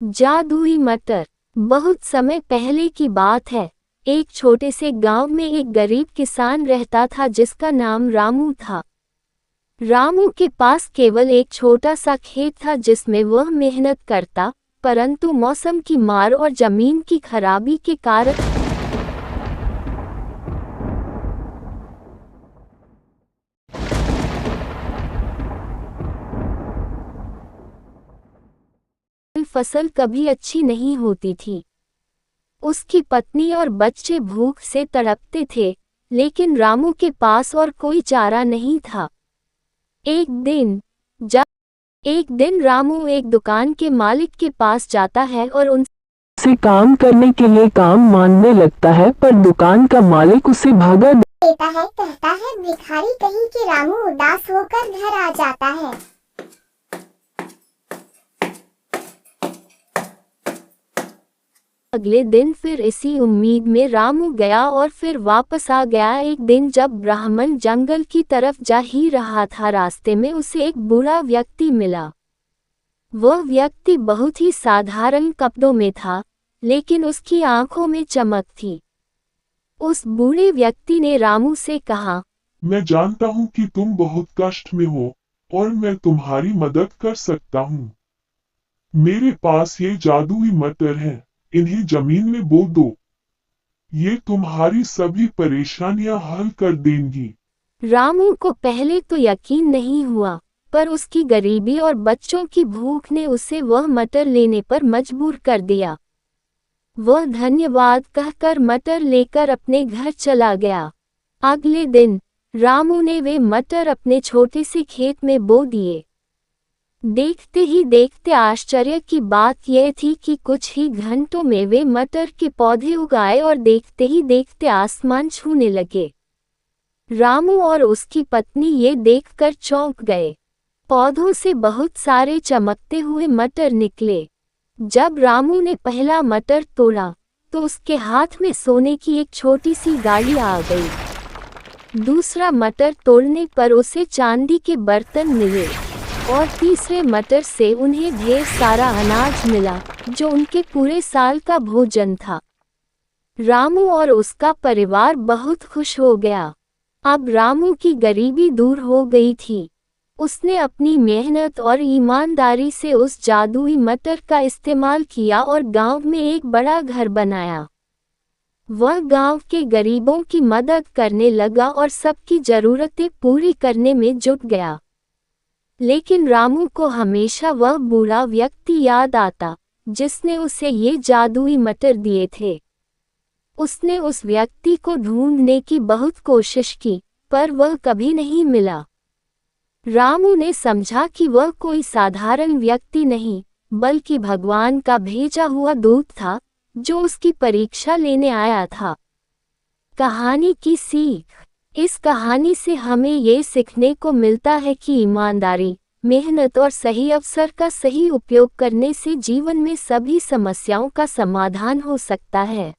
जादुई मटर। बहुत समय पहले की बात है। एक छोटे से गांव में एक गरीब किसान रहता था जिसका नाम रामू था। रामू के पास केवल एक छोटा सा खेत था जिसमें वह मेहनत करता, परंतु मौसम की मार और जमीन की खराबी के कारण फसल कभी अच्छी नहीं होती थी। उसकी पत्नी और बच्चे भूख से तड़पते थे, लेकिन रामू के पास और कोई चारा नहीं था। एक दिन रामू एक दुकान के मालिक के पास जाता है और उनसे काम करने के लिए काम मांगने लगता है, पर दुकान का मालिक उसे भगा देता है। कहता है भिखारी कहीं के। रामू उदास होकर घर आ जाता है। अगले दिन फिर इसी उम्मीद में रामू गया और फिर वापस आ गया। एक दिन जब ब्राह्मण जंगल की तरफ जा ही रहा था, रास्ते में उसे एक बूढ़ा व्यक्ति मिला। वह व्यक्ति बहुत ही साधारण कपड़ों में था, लेकिन उसकी आंखों में चमक थी। उस बूढ़े व्यक्ति ने रामू से कहा, मैं जानता हूँ कि तुम बहुत कष्ट में हो और मैं तुम्हारी मदद कर सकता हूँ। मेरे पास ये जादुई मटर है, इन्हें जमीन में बो दो। ये तुम्हारी सभी परेशानियां हल कर देंगी। रामू को पहले तो यकीन नहीं हुआ, पर उसकी गरीबी और बच्चों की भूख ने उसे वह मटर लेने पर मजबूर कर दिया। वह धन्यवाद कहकर मटर लेकर अपने घर चला गया। अगले दिन रामू ने वे मटर अपने छोटे से खेत में बो दिए। देखते ही देखते आश्चर्य की बात यह थी कि कुछ ही घंटों में वे मटर के पौधे उगाए और देखते ही देखते आसमान छूने लगे। रामू और उसकी पत्नी ये देखकर चौंक गए। पौधों से बहुत सारे चमकते हुए मटर निकले। जब रामू ने पहला मटर तोड़ा, तो उसके हाथ में सोने की एक छोटी सी गाड़ी आ गई। दूसरा मटर तोड़ने पर उसे चांदी के बर्तन मिले और तीसरे मटर से उन्हें ढेर सारा अनाज मिला, जो उनके पूरे साल का भोजन था। रामू और उसका परिवार बहुत खुश हो गया। अब रामू की गरीबी दूर हो गई थी। उसने अपनी मेहनत और ईमानदारी से उस जादुई मटर का इस्तेमाल किया और गांव में एक बड़ा घर बनाया। वह गांव के गरीबों की मदद करने लगा और सबकी जरूरतें पूरी करने में जुट गया। लेकिन रामू को हमेशा वह बूढ़ा व्यक्ति याद आता, जिसने उसे ये जादुई मटर दिए थे। उसने उस व्यक्ति को ढूंढने की बहुत कोशिश की, पर वह कभी नहीं मिला। रामू ने समझा कि वह कोई साधारण व्यक्ति नहीं, बल्कि भगवान का भेजा हुआ दूत था, जो उसकी परीक्षा लेने आया था। कहानी की सीख। इस कहानी से हमें ये सीखने को मिलता है कि ईमानदारी, मेहनत और सही अवसर का सही उपयोग करने से जीवन में सभी समस्याओं का समाधान हो सकता है।